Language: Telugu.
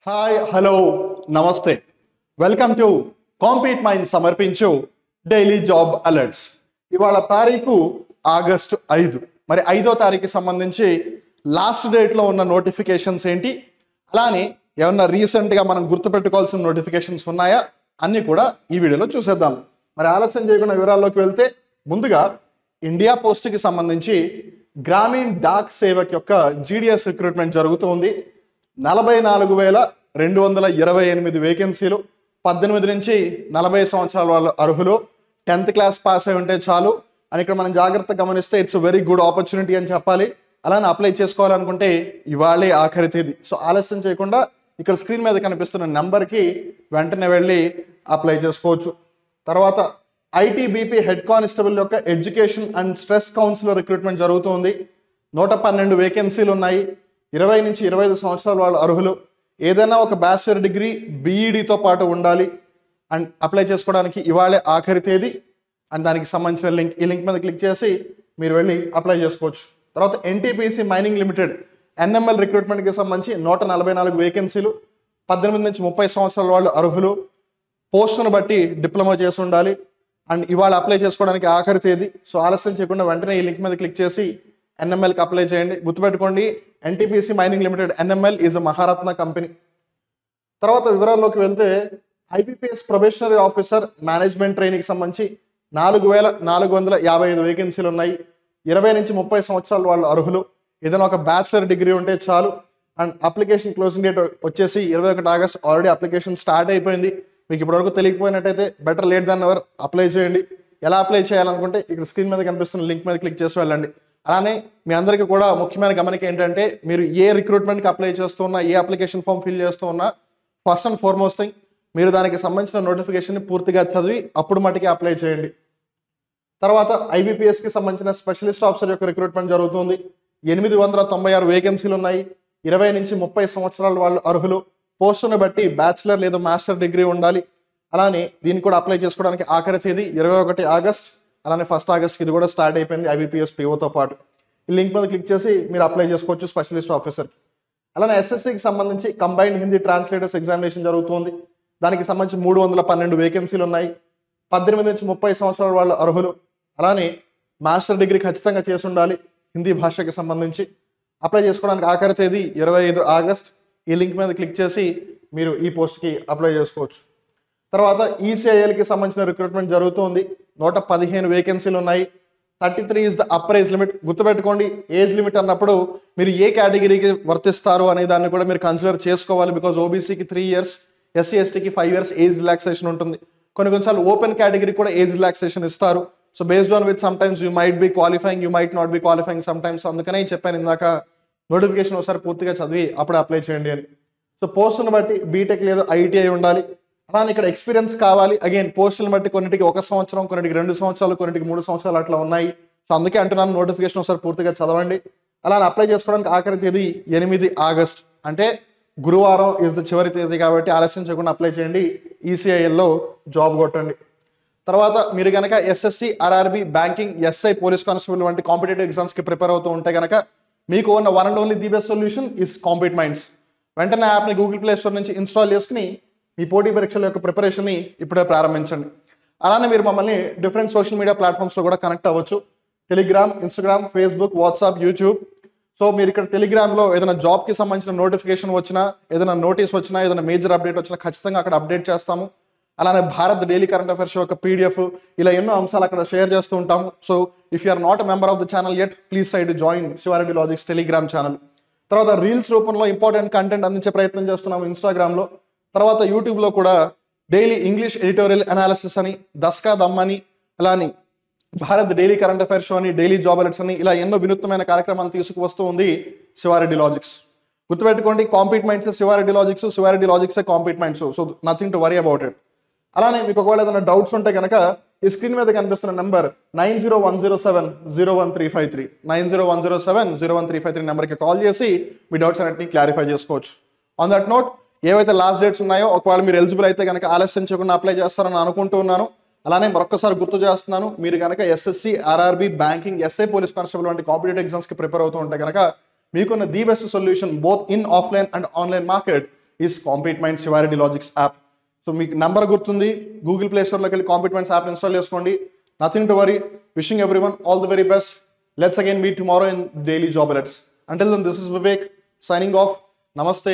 హాయ్ హలో నమస్తే వెల్కమ్ టు కాంపీట్ మైండ్ సమర్పించు డైలీ జాబ్ అలర్ట్స్. ఇవాళ తారీఖు ఆగస్టు 5. మరి 5వ తారీఖుకి సంబంధించి లాస్ట్ డేట్లో ఉన్న నోటిఫికేషన్స్ ఏంటి, అలానే ఏమన్నా రీసెంట్గా మనం గుర్తుపెట్టుకోవాల్సిన నోటిఫికేషన్స్ ఉన్నాయా అన్నీ కూడా ఈ వీడియోలో చూసేద్దాం. మరి ఆలస్యం చేయకుండా వివరాల్లోకి వెళ్తే ముందుగా ఇండియా పోస్ట్కి సంబంధించి గ్రామీణ్ డాక్ సేవక్ యొక్క జీడిఎస్ రిక్రూట్మెంట్ జరుగుతుంది. 44,228 వేకెన్సీలు, 18 నుంచి 40 సంవత్సరాల వాళ్ళు అర్హులు, 10th క్లాస్ పాస్ అయి ఉంటే చాలు అని ఇక్కడ మనం జాగ్రత్తగా గమనిస్తే ఇట్స్ వెరీ గుడ్ ఆపర్చునిటీ అని చెప్పాలి. అలానే అప్లై చేసుకోవాలనుకుంటే ఇవాళే ఆఖరి తేదీ. సో ఆలస్యం చేయకుండా ఇక్కడ స్క్రీన్ మీద కనిపిస్తున్న నెంబర్కి వెంటనే వెళ్ళి అప్లై చేసుకోవచ్చు. తర్వాత ఐటీబీపీ హెడ్ కానిస్టేబుల్ యొక్క education and stress counsellor recruitment జరుగుతుంది. 112 వేకెన్సీలు ఉన్నాయి. 20 నుంచి 25 సంవత్సరాల వాళ్ళు అర్హులు, ఏదైనా ఒక బ్యాచిలర్ డిగ్రీ బీఈడితో పాటు ఉండాలి. అండ్ అప్లై చేసుకోవడానికి ఇవాళే ఆఖరి తేదీ. అండ్ దానికి సంబంధించిన లింక్, ఈ లింక్ మీద క్లిక్ చేసి మీరు వెళ్ళి అప్లై చేసుకోవచ్చు. తర్వాత ఎన్టీపీసీ మైనింగ్ లిమిటెడ్ ఎన్ఎంఎల్ రిక్రూట్మెంట్కి సంబంధించి 144 వేకెన్సీలు, 18 నుంచి 30 సంవత్సరాల వాళ్ళు అర్హులు, పోస్టును బట్టి డిప్లొమా చేసి ఉండాలి. అండ్ ఇవాళ అప్లై చేసుకోవడానికి ఆఖరి తేదీ. సో ఆలస్యం చేయకుండా వెంటనే ఈ లింక్ మీద క్లిక్ చేసి ఎన్ఎంఎల్కి అప్లై చేయండి. గుర్తుపెట్టుకోండి, NTPC mining limited NML is a Maharatna company. తర్వాత వివరాల్లోకి వెళ్తే ఐపీపీఎస్ ప్రొబేషనరీ ఆఫీసర్ మేనేజ్మెంట్ ట్రైనింగ్కి సంబంధించి 4,455 వేకెన్సీలు ఉన్నాయి. 20 నుంచి 30 సంవత్సరాల వాళ్ళు అర్హులు, ఏదైనా ఒక బ్యాచిలర్ డిగ్రీ ఉంటే చాలు. అండ్ అప్లికేషన్ క్లోజింగ్ డేట్ వచ్చేసి 21 ఆగస్ట్. ఆల్రెడీ అప్లికేషన్ స్టార్ట్ అయిపోయింది. మీకు ఇప్పటివరకు తెలియకపోయినట్టయితే better late than ever, apply చేయండి. ఎలా అప్లై చేయాలనుకుంటే ఇక్కడ స్క్రీన్ మీద కనిపిస్తున్న లింక్ మీద క్లిక్ చేసి వెళ్ళండి. అలానే మీ అందరికీ కూడా ముఖ్యమైన గమనిక ఏంటంటే, మీరు ఏ రిక్రూట్మెంట్కి అప్లై చేస్తున్నా, ఏ అప్లికేషన్ ఫామ్ ఫిల్ చేస్తూ ఉన్నా, ఫస్ట్ అండ్ ఫార్మోస్ట్ థింగ్ మీరు దానికి సంబంధించిన నోటిఫికేషన్ని పూర్తిగా చదివి అప్పుడు మటుకే అప్లై చేయండి. తర్వాత ఐబీపీఎస్కి సంబంధించిన స్పెషలిస్ట్ ఆఫీసర్ యొక్క రిక్రూట్మెంట్ జరుగుతుంది. 896 వేకెన్సీలు ఉన్నాయి. 20 నుంచి 30 సంవత్సరాల వాళ్ళు అర్హులు, పోస్టును బట్టి బ్యాచిలర్ లేదా మాస్టర్ డిగ్రీ ఉండాలి. అలానే దీన్ని కూడా అప్లై చేసుకోవడానికి ఆఖరి తేదీ 21 ఆగస్ట్. అలానే 1 ఆగస్ట్కి ఇది కూడా స్టార్ట్ అయిపోయింది ఐబీపీఎస్ పీఓతో పాటు. ఈ లింక్ మీద క్లిక్ చేసి మీరు అప్లై చేసుకోవచ్చు స్పెషలిస్ట్ ఆఫీసర్కి. అలానే ఎస్ఎస్సికి సంబంధించి కంబైన్డ్ హిందీ ట్రాన్స్లేటర్స్ ఎగ్జామినేషన్ జరుగుతుంది. దానికి సంబంధించి 312 వేకెన్సీలు ఉన్నాయి. 18 నుంచి 30 సంవత్సరాల వాళ్ళు అర్హులు, అలానే మాస్టర్ డిగ్రీ ఖచ్చితంగా చేసి ఉండాలి హిందీ భాషకి సంబంధించి. అప్లై చేసుకోవడానికి ఆఖరి తేదీ 25 ఆగస్ట్. ఈ లింక్ మీద క్లిక్ చేసి మీరు ఈ పోస్ట్కి అప్లై చేసుకోవచ్చు. తర్వాత ఈసీఐఎల్కి సంబంధించిన రిక్రూట్మెంట్ జరుగుతుంది. 115 వేకెన్సీలు ఉన్నాయి. 33 is the upper age limit. గుర్తుపెట్టుకోండి, ఏజ్ లిమిట్ అన్నప్పుడు మీరు ఏ కేటగిరీకి వర్తిస్తారు అనే దాన్ని కూడా మీరు కన్సిడర్ చేసుకోవాలి. బికాజ్ ఓబీసీకి 3 years, ఎస్సీ ఎస్టీకి 5 years ఏజ్ రిలాక్సేషన్ ఉంటుంది. కొన్నిసార్లు ఓపెన్ కేటగిరీ కూడా ఏజ్ రిలాక్సేషన్ ఇస్తారు. So based on which some times you might be qualifying, you might not be qualifying some times. అందుకనే చెప్పాను ఇందాక, నోటిఫికేషన్ ఒకసారి పూర్తిగా చదివి అప్పుడే అప్లై చేయండి అని. సో పోస్టును బట్టి బీటెక్ లేదా ఐటీఐ ఉండాలి. అలానే ఇక్కడ ఎక్స్పీరియన్స్ కావాలి. అగైన్ పోస్టులను బట్టి కొన్నిటికి 1 సంవత్సరం, కొన్నిటికి 2 సంవత్సరాలు, కొన్నిటికి 3 సంవత్సరాలు అట్లా ఉన్నాయి. సో అందుకే అంటున్నాను, నోటిఫికేషన్ ఒకసారి పూర్తిగా చదవండి. అలానే అప్లై చేసుకోవడానికి ఆఖరి తేదీ 8 ఆగస్ట్, అంటే గురువారం ఇస్ ద చివరి తేదీ. కాబట్టి ఆలస్యం చేయకుండా అప్లై చేయండి, ఈసీఐఎల్లో జాబ్ కొట్టండి. తర్వాత మీరు కనుక SSC, RRB, banking, SI, police constable వంటి కాంపిటేటివ్ ఎగ్జామ్స్కి ప్రిపేర్ అవుతూ ఉంటే కనుక మీకు ఉన్న one and only the best solution is compete minds. వెంటనే యాప్ని గూగుల్ ప్లే స్టోర్ నుంచి ఇన్స్టాల్ చేసుకుని మీ పోటీ పరీక్షల యొక్క ప్రిపరేషన్ని ఇప్పుడే ప్రారంభించండి. అలానే మీరు మమ్మల్ని డిఫరెంట్ సోషల్ మీడియా ప్లాట్ఫామ్స్లో కూడా కనెక్ట్ అవ్వచ్చు. Telegram, Instagram, Facebook, WhatsApp, YouTube. So మీరు ఇక్కడ టెలిగ్రామ్లో ఏదైనా జాబ్కి సంబంధించిన నోటిఫికేషన్ వచ్చినా, ఏదైనా నోటీస్ వచ్చినా, ఏదైనా మేజర్ అప్డేట్ వచ్చినా ఖచ్చితంగా అక్కడ అప్డేట్ చేస్తాము. అలానే భారత్ డైలీ కరెంట్ అఫైర్స్ యొక్క పీడిఎఫ్, ఇలా ఎన్నో అంశాలు అక్కడ షేర్ చేస్తూ ఉంటాము. So if you are not a member of the channel yet, please try to join Shivareddy logics Telegram channel. తర్వాత రీల్స్ రూపంలో ఇంపార్టెంట్ కంటెంట్ అందించే ప్రయత్నం చేస్తున్నాము ఇన్స్టాగ్రామ్లో. తర్వాత యూట్యూబ్లో కూడా డైలీ ఇంగ్లీష్ ఎడిటోరియల్ అనాలిసిస్ అని, దస్కా దమ్ అని, అలానే Bharat daily current affairs show అని, డైలీ జాబ్ అలర్ట్స్ అని, ఇలా ఎన్నో వినూత్నమైన కార్యక్రమాలు తీసుకువస్తూ ఉంది శివారెడ్డి లాజిక్స్. గుర్తుపెట్టుకోండి, compete minds Shivareddy logics, Shivareddy logics compete minds. So nothing to worry about it. అలానే మీకు ఒకవేళ ఏదైనా డౌట్స్ ఉంటే కనుక ఈ స్క్రీన్ మీద కనిపిస్తున్న నెంబర్ 9010701353 9010701353 నెంబర్కి కాల్ చేసి మీ డౌట్స్ అన్నింటినీ క్లారిఫై చేసుకోవచ్చు. ఆన్ దట్ నోట్, ఏవైతే లాస్ట్ డేట్స్ ఉన్నాయో ఒకవేళ మీరు ఎలిజిబుల్ అయితే కనుక ఆలస్యం చేయకుండా అప్లై చేస్తారని అనుకుంటూ ఉన్నాను. అలానే మరొకసారి గుర్తు చేస్తున్నాను, మీరు కనుక SSC, RRB, banking, SI, police constable వంటి కాంపిటేటివ్ ఎగ్జామ్స్కి ప్రిపేర్ అవుతూ ఉంటే కనుక మీకున్న the best solution both in offline and online market is Compete Minds సివారిటీ లాజిక్స్ యాప్. సో మీకు నెంబర్ గుర్తుంది, గూగుల్ ప్లే స్టోర్లోకి వెళ్ళి కాంపీట్ మైండ్స్ యాప్ ఇన్స్టాల్ చేసుకోండి. Nothing to worry. Wishing everyone all the very best. Let's again meet tomorrow in Daily Job Alerts. Until then, this is Vivek signing off. Namaste.